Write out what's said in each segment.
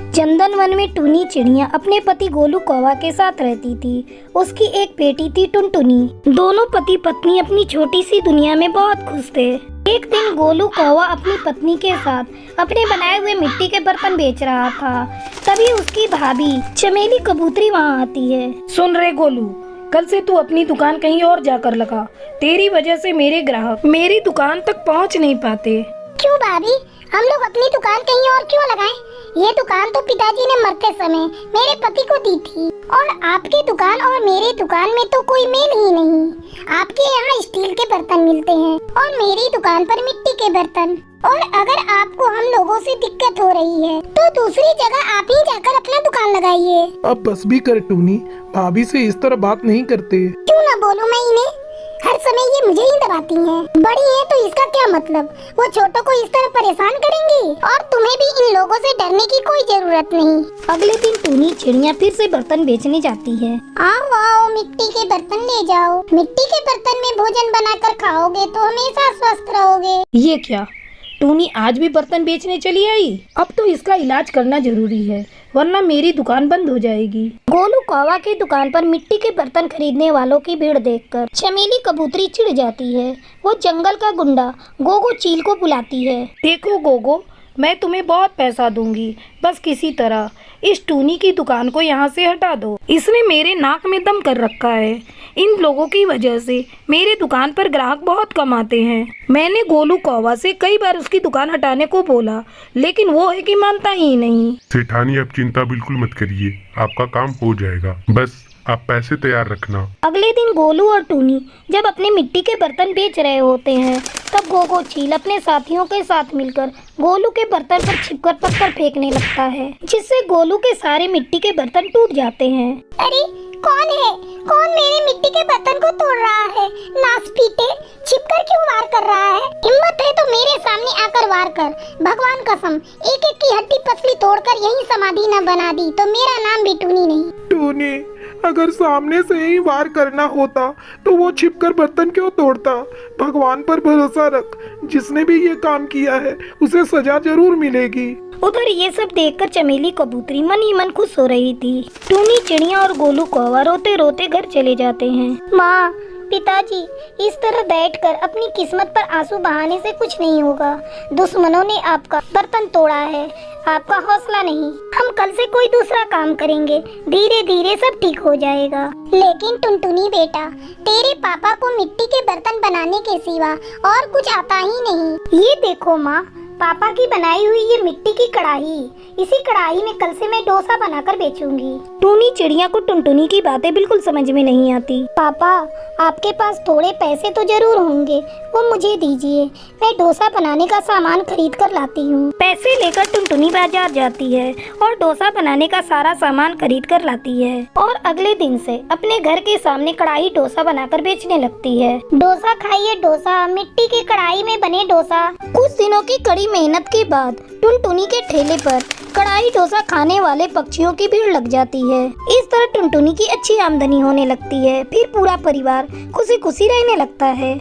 चंदन one में टूनी चिड़िया अपने पति गोलू कौवा के साथ रहती थी। उसकी एक बेटी थी टुनटुनी। दोनों पति पत्नी अपनी छोटी सी दुनिया में बहुत खुश थे। एक दिन गोलू कौवा अपनी पत्नी के साथ अपने बनाए हुए मिट्टी के बर्तन बेच रहा था। तभी उसकी भाभी चमेली कबूतरी वहाँ आती है। सुन रे गोलू, कल से तू अपनी दुकान कहीं और जाकर लगा। तेरी वजह से मेरे ग्राहक मेरी दुकान तक पहुँच नहीं पाते। क्यों भाभी, हम लोग अपनी दुकान कहीं और क्यों लगाएं? ये दुकान तो पिताजी ने मरते समय मेरे पति को दी थी और आपकी दुकान और मेरी दुकान में तो कोई मेल ही नहीं। आपके यहाँ स्टील के बर्तन मिलते हैं और मेरी दुकान पर मिट्टी के बर्तन। और अगर आपको हम लोगों से दिक्कत हो रही है तो दूसरी जगह आप ही जाकर अपना दुकान लगाइए। अब बस भी कर टूनी, भाभी से इस तरह बात नहीं करते। क्यों ना बोलूं मैं इन्हें? हर समय ये मुझे ही दबाती हैं। बड़ी है तो इसका क्या मतलब? वो छोटों को इस तरह परेशान करेंगी और तुम्हें भी इन लोगों से डरने की कोई जरूरत नहीं। अगले दिन टूनी चिड़िया फिर से बर्तन बेचने जाती है। आओ आओ, मिट्टी के बर्तन ले जाओ। मिट्टी के बर्तन में भोजन बनाकर खाओगे तो हमेशा स्वस्थ रहोगे। ये क्या, टूनी आज भी बर्तन बेचने चली आई? अब तो इसका इलाज करना जरूरी है, वरना मेरी दुकान बंद हो जाएगी। गोलू कौवा की दुकान पर मिट्टी के बर्तन खरीदने वालों की भीड़ देखकर चमेली कबूतरी चिढ़ जाती है। वो जंगल का गुंडा गोगो चील को बुलाती है। देखो गोगो, मैं तुम्हें बहुत पैसा दूंगी, बस किसी तरह इस टूनी की दुकान को यहाँ से हटा दो। इसने मेरे नाक में दम कर रखा है। इन लोगों की वजह से मेरे दुकान पर ग्राहक बहुत कम आते हैं। मैंने गोलू कौवा से कई बार उसकी दुकान हटाने को बोला, लेकिन वो है कि मानता ही नहीं। सेठानी, आप चिंता बिल्कुल मत करिए, आपका काम हो जाएगा, बस आप पैसे तैयार रखना। अगले दिन गोलू और टूनी जब अपने मिट्टी के बर्तन बेच रहे होते हैं, तब गोगो चील अपने साथियों के साथ मिलकर गोलू के बर्तन पर छिपकर पत्थर फेंकने लगता है, जिससे गोलू के सारे मिट्टी के बर्तन टूट जाते हैं। अरे कौन है? कौन मेरे मिट्टी के बर्तन को तोड़ रहा है? नासपीटे, छिपकर क्यों वार कर रहा है? हिम्मत है तो मेरे सामने आकर वार कर। भगवान कसम, एक एक की हड्डी पसली तोड़कर यही समाधि न बना दी तो मेरा नाम भी टूनी नहीं। टूनी, अगर सामने से ही वार करना होता तो वो छिपकर बर्तन क्यों तोड़ता? भगवान पर भरोसा रख, जिसने भी ये काम किया है उसे सजा जरूर मिलेगी। उधर ये सब देखकर चमेली कबूतरी मन ही मन खुश हो रही थी। टूनी चिड़िया और गोलू कौवा रोते रोते घर चले जाते हैं। माँ, पिताजी, इस तरह बैठकर अपनी किस्मत पर आंसू बहाने से कुछ नहीं होगा। दुश्मनों ने आपका बर्तन तोड़ा है, आपका हौसला नहीं। हम कल से कोई दूसरा काम करेंगे, धीरे धीरे सब ठीक हो जाएगा। लेकिन टुनटुनी बेटा, तेरे पापा को मिट्टी के बर्तन बनाने के सिवा और कुछ आता ही नहीं। ये देखो माँ, पापा की बनाई हुई ये मिट्टी की कढ़ाई, इसी कढ़ाई में कल से मैं डोसा बनाकर बेचूंगी। टूनी चिड़िया को टुनटुनी की बातें बिल्कुल समझ में नहीं आती। पापा, आपके पास थोड़े पैसे तो जरूर होंगे, वो मुझे दीजिए, मैं डोसा बनाने का सामान खरीद कर लाती हूँ। पैसे लेकर टुनटुनी बाजार जाती है और डोसा बनाने का सारा सामान खरीद कर लाती है और अगले दिन से अपने घर के सामने कढ़ाई डोसा बनाकर बेचने लगती है। डोसा खाइए डोसा, मिट्टी की कढ़ाई में बने डोसा। कुछ दिनों की कड़ी मेहनत के बाद टुनटुनी के ठेले पर कढ़ाई डोसा खाने वाले पक्षियों की भीड़ लग जाती है। इस तरह टुनटुनी की अच्छी आमदनी होने लगती है। फिर पूरा परिवार खुशी खुशी रहने लगता है।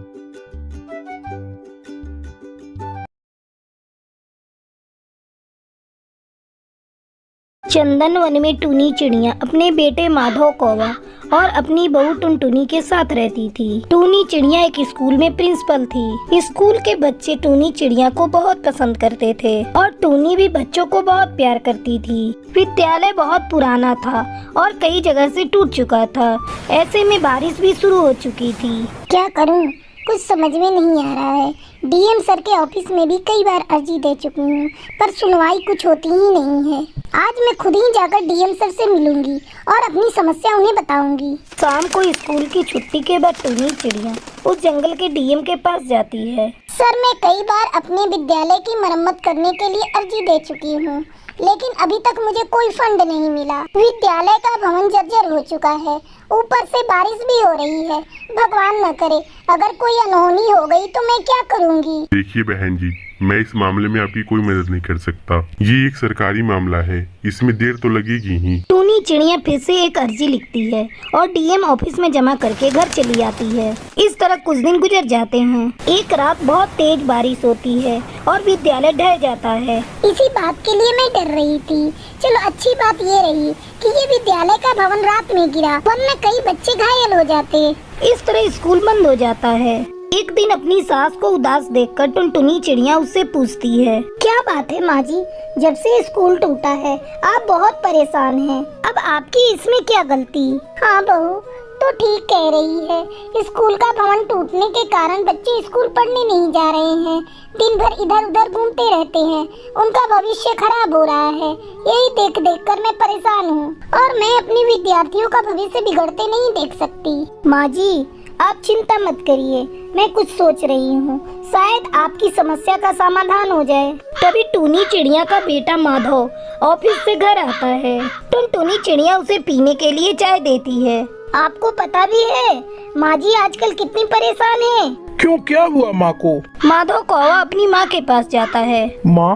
चंदन वन में टूनी चिड़िया अपने बेटे माधव कौवा और अपनी बहू टुनटुनी के साथ रहती थी। टूनी चिड़िया एक स्कूल में प्रिंसिपल थी। स्कूल के बच्चे टूनी चिड़िया को बहुत पसंद करते थे और टूनी भी बच्चों को बहुत प्यार करती थी। विद्यालय बहुत पुराना था और कई जगह से टूट चुका था। ऐसे में बारिश भी शुरू हो चुकी थी। क्या करूं? कुछ समझ में नहीं आ रहा है। डीएम सर के ऑफिस में भी कई बार अर्जी दे चुकी हूँ, पर सुनवाई कुछ होती ही नहीं है। आज मैं खुद ही जाकर डीएम सर से मिलूंगी और अपनी समस्या उन्हें बताऊंगी। शाम को स्कूल की छुट्टी के बाद टूनी चिड़िया उस जंगल के डीएम के पास जाती है। सर, मैं कई बार अपने विद्यालय की मरम्मत करने के लिए अर्जी दे चुकी हूँ, लेकिन अभी तक मुझे कोई फंड नहीं मिला। विद्यालय का भवन जर्जर हो चुका है, ऊपर से बारिश भी हो रही है। भगवान न करे अगर कोई अनहोनी हो गई तो मैं क्या करूँगी? देखिए बहन जी, मैं इस मामले में आपकी कोई मदद नहीं कर सकता। ये एक सरकारी मामला है, इसमें देर तो लगेगी ही। टूनी चिड़िया फिर से एक अर्जी लिखती है और डीएम ऑफिस में जमा करके घर चली आती है। इस तरह कुछ दिन गुजर जाते हैं। एक रात बहुत तेज बारिश होती है और विद्यालय ढह जाता है। इसी बात के लिए मैं डर रही थी। चलो अच्छी बात ये रही कि ये विद्यालय का भवन रात में गिरा, वरना कई बच्चे घायल हो जाते। इस तरह स्कूल बंद हो जाता है। एक दिन अपनी सास को उदास देखकर टुनटुनी चिड़िया उससे पूछती है, क्या बात है माँ जी, जब से स्कूल टूटा है आप बहुत परेशान हैं। अब आपकी इसमें क्या गलती? हाँ बहू तो ठीक कह रही है। स्कूल का भवन टूटने के कारण बच्चे स्कूल पढ़ने नहीं जा रहे हैं, दिन भर इधर उधर घूमते रहते हैं, उनका भविष्य खराब हो रहा है। यही देख देख कर मैं परेशान हूँ और मैं अपने विद्यार्थियों का भविष्य बिगड़ते नहीं देख सकती। माँ जी आप चिंता मत करिए, मैं कुछ सोच रही हूँ, शायद आपकी समस्या का समाधान हो जाए। तभी टूनी चिड़िया का बेटा माधव ऑफिस से घर आता है। टुनटुनी चिड़िया उसे पीने के लिए चाय देती है। आपको पता भी है माँ जी आजकल कितनी परेशान है। क्यों, क्या हुआ माँ को? माधव कौवा अपनी माँ के पास जाता है। माँ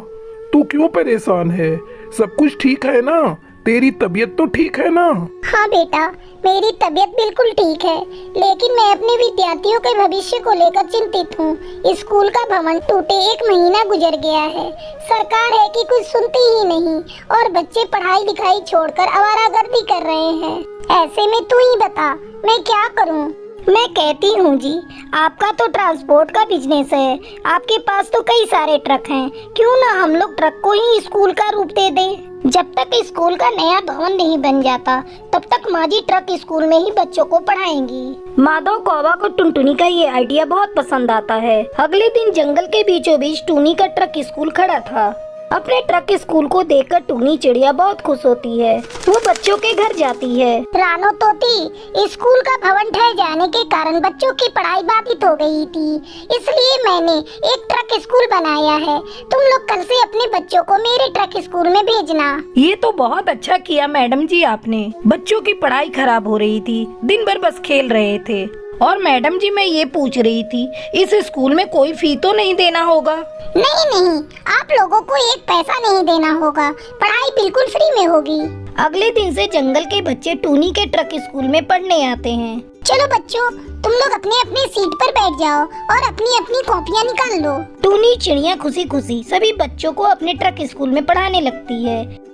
तू क्यों परेशान है? सब कुछ ठीक है ना? तेरी तबीयत तो ठीक है ना? हाँ बेटा, मेरी तबीयत बिल्कुल ठीक है, लेकिन मैं अपने विद्यार्थियों के भविष्य को लेकर चिंतित हूँ। स्कूल का भवन टूटे 1 महीना गुजर गया है, सरकार है कि कुछ सुनती ही नहीं और बच्चे पढ़ाई लिखाई छोड़कर आवारागर्दी कर रहे हैं। ऐसे में तू ही बता मैं क्या करूँ? मैं कहती हूँ जी, आपका तो ट्रांसपोर्ट का बिजनेस है, आपके पास तो कई सारे ट्रक हैं, क्यों ना हम लोग ट्रक को ही स्कूल का रूप दे दें। जब तक स्कूल का नया भवन नहीं बन जाता तब तक माँ जी ट्रक स्कूल में ही बच्चों को पढ़ाएंगी। माधव कौवा को टुनटुनी का ये आइडिया बहुत पसंद आता है। अगले दिन जंगल के बीचों बीच टूनी का ट्रक स्कूल खड़ा था। अपने ट्रक स्कूल को देखकर टूनी चिड़िया बहुत खुश होती है। वो बच्चों के घर जाती है। रानो तोती, स्कूल का भवन ढह जाने के कारण बच्चों की पढ़ाई बाधित हो गई थी, इसलिए मैंने एक ट्रक स्कूल बनाया है। तुम लोग कल से अपने बच्चों को मेरे ट्रक स्कूल में भेजना। ये तो बहुत अच्छा किया मैडम जी आपने। बच्चों की पढ़ाई खराब हो रही थी, दिन भर बस खेल रहे थे। और मैडम जी मैं ये पूछ रही थी, इस स्कूल में कोई फी तो नहीं देना होगा? नहीं, आप लोगों को 1 पैसा नहीं देना होगा, पढ़ाई बिल्कुल फ्री में होगी। अगले दिन से जंगल के बच्चे टूनी के ट्रक स्कूल में पढ़ने आते हैं। चलो बच्चों, तुम लोग अपने अपने सीट पर बैठ जाओ और अपनी अपनी कॉपियाँ निकाल लो। टूनी चिड़िया खुशी खुशी सभी बच्चों को अपने ट्रक स्कूल में पढ़ाने लगती है।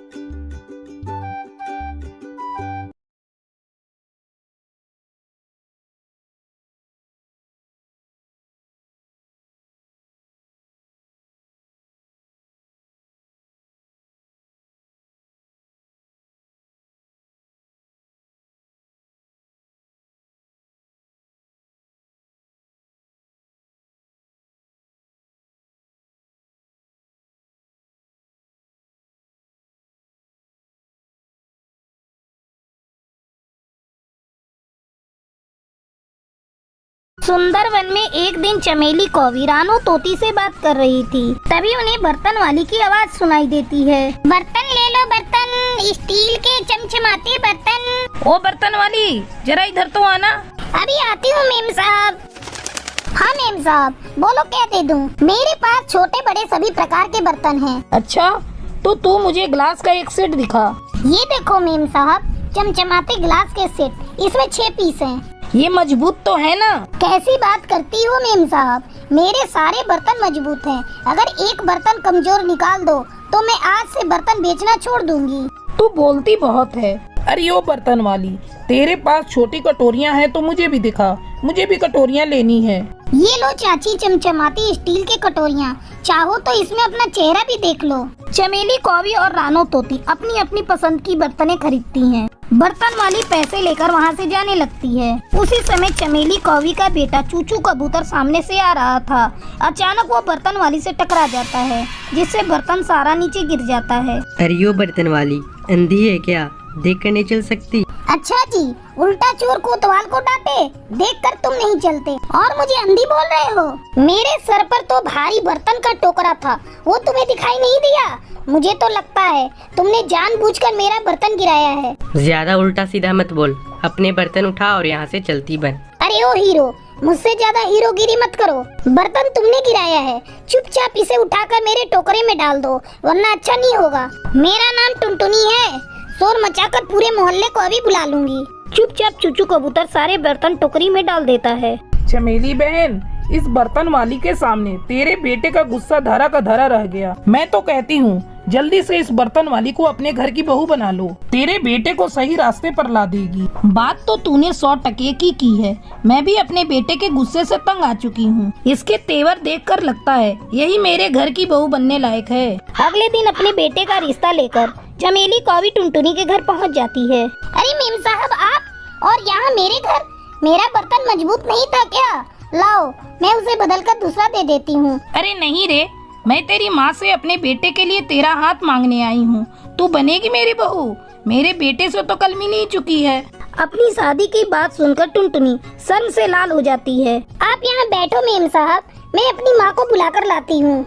सुंदर वन में एक दिन चमेली कौवी रानो तोती से बात कर रही थी। तभी उन्हें बर्तन वाली की आवाज सुनाई देती है। बर्तन ले लो, बर्तन, स्टील के चमचमाते बर्तन। ओ बर्तन वाली, जरा इधर तो आना। अभी आती हूँ मेम साहब। हाँ मेम साहब, बोलो क्या दे दूँ? मेरे पास छोटे बड़े सभी प्रकार के बर्तन हैं। अच्छा, तो तू मुझे ग्लास का एक सेट दिखा। ये देखो मेम साहब, चमचमाते ग्लास के सेट, इसमें 6 पीस हैं। ये मजबूत तो है ना? कैसी बात करती हो मेम साहब, मेरे सारे बर्तन मजबूत हैं। अगर एक बर्तन कमजोर निकाल दो तो मैं आज से बर्तन बेचना छोड़ दूंगी। तू बोलती बहुत है। अरे ओ बर्तन वाली, तेरे पास छोटी कटोरियां हैं तो मुझे भी दिखा, मुझे भी कटोरियां लेनी है। ये लो चाची चमचमाती स्टील की कटोरियाँ, चाहो तो इसमें अपना चेहरा भी देख लो। चमेली कौवी और रानो तोती अपनी अपनी पसंद की बर्तनें खरीदती हैं। बर्तन वाली पैसे लेकर वहाँ से जाने लगती है। उसी समय चमेली कौवी का बेटा चूचू कबूतर सामने से आ रहा था। अचानक वो बर्तन वाली से टकरा जाता है, जिससे बर्तन सारा नीचे गिर जाता है। अरे यो बर्तन वाली, अंधी है क्या? देख कर नहीं चल सकती? अच्छा जी, उल्टा चोर कोतवाल को डांटे, देखकर तुम नहीं चलते और मुझे अंधी बोल रहे हो। मेरे सर पर तो भारी बर्तन का टोकरा था, वो तुम्हें दिखाई नहीं दिया? मुझे तो लगता है तुमने जानबूझकर मेरा बर्तन गिराया है। ज्यादा उल्टा सीधा मत बोल, अपने बर्तन उठा और यहाँ से चलती बन। अरे अरे ओ हीरो, मुझसे ज्यादा हीरोगिरी मत करो। बर्तन तुमने गिराया है, चुपचाप इसे उठाकर मेरे टोकरे में डाल दो, वरना अच्छा नहीं होगा। मेरा नाम टुनटुनी है, शोर मचाकर पूरे मोहल्ले को अभी बुला लूंगी। चुपचाप चूचू कबूतर सारे बर्तन टोकरी में डाल देता है। चमेली बहन, इस बर्तन वाली के सामने तेरे बेटे का गुस्सा धरा का धरा रह गया। मैं तो कहती हूँ जल्दी से इस बर्तन वाली को अपने घर की बहू बना लो, तेरे बेटे को सही रास्ते पर ला देगी। बात तो तूने 100% की है। मैं भी अपने बेटे के गुस्से से तंग आ चुकी हूँ। इसके तेवर देखकर लगता है यही मेरे घर की बहू बनने लायक है। अगले दिन अपने बेटे का रिश्ता लेकर चमेली कौवी टुनटुनी के घर पहुँच जाती है। अरे मेम साहब, आप और यहाँ मेरे घर? मेरा बर्तन मजबूत नहीं था क्या? लाओ, मैं उसे बदलकर दूसरा दे देती हूँ। अरे नहीं रे, मैं तेरी माँ से अपने बेटे के लिए तेरा हाथ मांगने आई हूँ। तू बनेगी मेरी बहू। मेरे बेटे से तो कलमी नहीं चुकी है। अपनी शादी की बात सुनकर टुनटुनी शर्म से लाल हो जाती है। आप यहाँ बैठो मेम साहब, मैं अपनी माँ को बुलाकर लाती हूँ।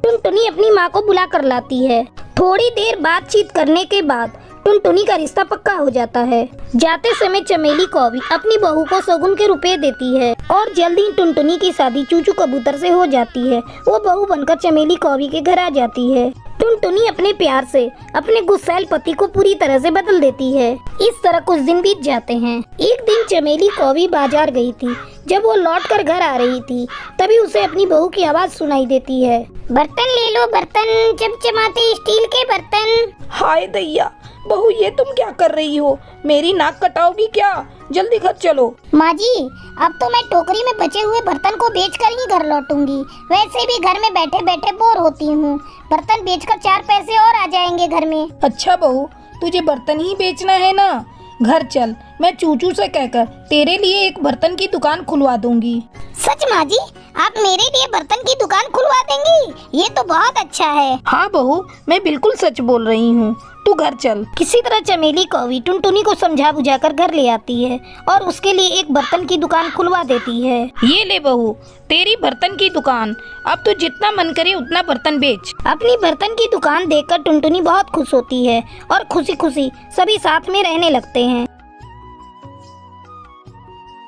टुनटुनी अपनी माँ को बुला कर लाती है। थोड़ी देर बातचीत करने के बाद टुनटुनी का रिश्ता पक्का हो जाता है। जाते समय चमेली कौवी अपनी बहू को शगुन के रुपए देती है और जल्दी ही टुनटुनी की शादी चूचू कबूतर से हो जाती है। वो बहू बनकर चमेली कौवी के घर आ जाती है। टुनटुनी अपने प्यार से अपने गुस्सैल पति को पूरी तरह से बदल देती है। इस तरह कुछ दिन बीत जाते हैं। एक दिन चमेली कौवी बाजार गई थी। जब वो लौटकर घर आ रही थी तभी उसे अपनी बहू की आवाज सुनाई देती है। बर्तन ले लो, बर्तन चमचमाते स्टील के बर्तन। हाय दैया, बहू ये तुम क्या कर रही हो? मेरी नाक कटाओगी क्या? जल्दी घर चलो। माँ जी, अब तो मैं टोकरी में बचे हुए बर्तन को बेचकर ही घर लौटूंगी। वैसे भी घर में बैठे बैठे बोर होती हूँ। बर्तन बेचकर 4 पैसे और आ जाएंगे घर में। अच्छा बहू, तुझे बर्तन ही बेचना है ना? घर चल, मैं चूचू से कहकर तेरे लिए एक बर्तन की दुकान खुलवा दूंगी। सच माँ जी, आप मेरे लिए बर्तन की दुकान खुलवा देंगी? ये तो बहुत अच्छा है। हाँ बहू, मैं बिल्कुल सच बोल रही हूँ। तू घर चल। किसी तरह चमेली कौवी टुनटुनी को समझा बुझाकर घर ले आती है और उसके लिए एक बर्तन की दुकान खुलवा देती है। ये ले बहू, तेरी बर्तन की दुकान। अब तो जितना मन करे उतना बर्तन बेच। अपनी बर्तन की दुकान देखकर टुनटुनी बहुत खुश होती है और खुशी खुशी सभी साथ में रहने लगते हैं।